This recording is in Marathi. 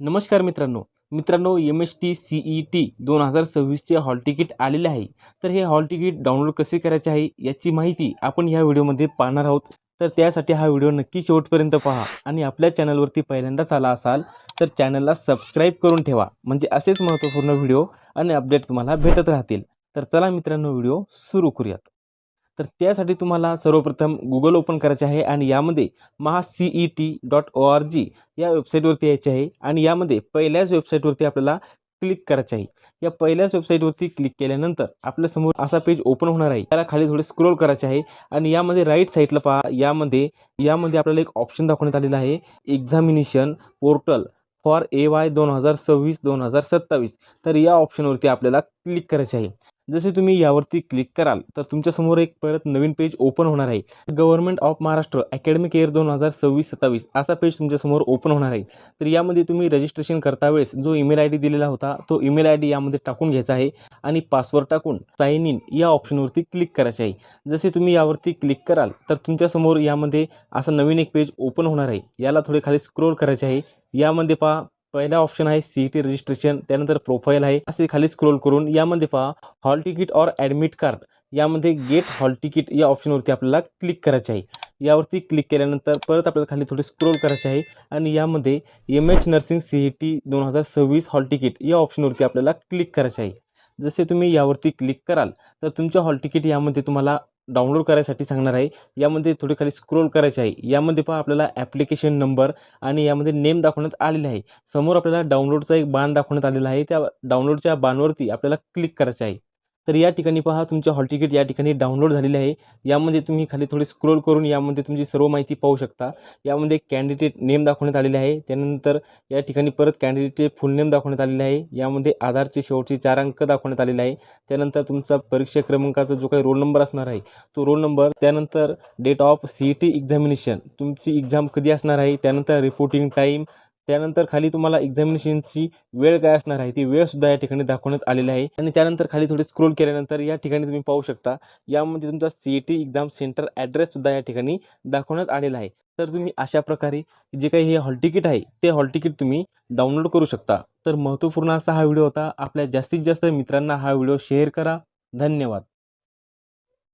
नमस्कार मित्रांनो MST CET 2026चे हॉल तिकीट आलेले आहे। तर हे हॉल तिकीट डाउनलोड कसे करायचे आहे याची माहिती आपण या व्हिडिओमध्ये पाहणार आहोत। तर त्यासाठी हा व्हिडिओ नक्की शेवटपर्यंत पहा आणि आपल्या चॅनलवरती पहिल्यांदाच आला असाल तर चॅनलला सबस्क्राईब करून ठेवा, म्हणजे असेच महत्त्वपूर्ण व्हिडिओ आणि अपडेट तुम्हाला भेटत राहतील। तर चला मित्रांनो, व्हिडिओ सुरू करूयात। तर त्यासाठी तुम्हाला सर्वप्रथम Google ओपन करायचे आहे आणि यामध्ये mahaCET.org या वेबसाईटवरती यायचे आहे आणि यामध्ये पहिल्याच वेबसाईटवरती आपल्याला क्लिक करायचे आहे। या पहिल्याच वेबसाईटवरती क्लिक केल्यानंतर आपल्यासमोर असा पेज ओपन होणार आहे। त्याला खाली थोडे स्क्रोल करायचे आहे आणि यामध्ये राईट साईडला पहा, यामध्ये आपल्याला एक ऑप्शन दाखवण्यात आलेला आहे, एक्झामिनेशन पोर्टल फॉर AY 2026-2027। तर या ऑप्शनवरती आपल्याला क्लिक करायचे आहे। जसे तुम्ही यावरती क्लिक कराल तर तुमच्यासमोर एक परत नवीन पेज ओपन होणार आहे। Government of Maharashtra academic year 2026-27 असा पेज तुमच्यासमोर ओपन होणार आहे। तर यामध्ये तुम्ही रजिस्ट्रेशन करता वेळेस जो ईमेल ID दिलेला होता तो ईमेल ID यामध्ये टाकून घ्यायचा आहे आणि पासवर्ड टाकून साइन इन या ऑप्शनवरती क्लिक करायचे आहे। जसे तुम्ही यावरती क्लिक कराल तर तुमच्यासमोर यामध्ये असं नवीन एक पेज ओपन होणार आहे। याला थोडे खाली स्क्रोल करायचे आहे। यामध्ये पहा, पहिला ऑप्शन आहे CET रजिस्ट्रेशन, त्यानंतर प्रोफाईल आहे। असे खाली स्क्रोल करून यामध्ये पहा हॉल तिकीट और ॲडमिट कार्ड, यामध्ये गेट हॉल तिकीट या ऑप्शनवरती आपल्याला क्लिक करायचे आहे। यावरती क्लिक केल्यानंतर परत आपल्याला खाली थोडे स्क्रोल करायचे आहे आणि यामध्ये MH nursing CET 2026 hall ticket या ऑप्शनवरती आपल्याला क्लिक करायचे आहे। जसे तुम्ही यावरती क्लिक कराल तर तुमच्या हॉल तिकीट यामध्ये तुम्हाला डाउनलोड करायसाठी सांगणार आहे। यामध्ये थोडी खाली स्क्रोल करायचे आहे। यामध्ये पहा आपल्याला ॲप्लिकेशन नंबर आणि यामध्ये नेम दाखवण्यात आलेले आहे। समोर आपल्याला डाउनलोडचा एक बाण दाखवण्यात आलेला आहे, त्या डाउनलोडच्या बाणवरती आपल्याला क्लिक करायचे आहे। तर या ठिकाणी पहा तुमचे हॉल तिकीट या ठिकाणी डाउनलोड झालेले आहे। यामध्ये तुम्ही खाली थोडी स्क्रोल करून यामध्ये तुमची सर्व माहिती पाहू शकता। यामध्ये कॅन्डिडेट नेम दाखवण्यात आलेले आहे, त्यानंतर या ठिकाणी परत कॅन्डिडेटचे फुल नेम दाखवण्यात आलेले आहे। यामध्ये आधारचे शेवटचे 4 अंक दाखवण्यात आलेले आहे। त्यानंतर तुमचा परीक्षा क्रमांकाचा जो काही रोल नंबर असणार आहे तो रोल नंबर, त्यानंतर डेट ऑफ CET एक्झामिनेशन, तुमची एक्झाम कधी असणार आहे, त्यानंतर रिपोर्टिंग टाईम, त्यानंतर खाली तुम्हाला एक्झामिनेशनची वेळ काय असणार आहे ती वेळसुद्धा या ठिकाणी दाखवण्यात आलेली आहे। आणि त्यानंतर खाली थोडी स्क्रोल केल्यानंतर या ठिकाणी तुम्ही पाहू शकता यामध्ये तुमचा CET एक्झाम सेंटर ॲड्रेससुद्धा या ठिकाणी दाखवण्यात आलेला आहे। तर तुम्ही अशा प्रकारे जे काही हे हॉल तिकीट आहे ते हॉल तिकीट तुम्ही डाउनलोड करू शकता। तर महत्त्वपूर्ण असा हा व्हिडिओ होता। आपल्या जास्तीत जास्त मित्रांना हा व्हिडिओ शेअर करा। धन्यवाद।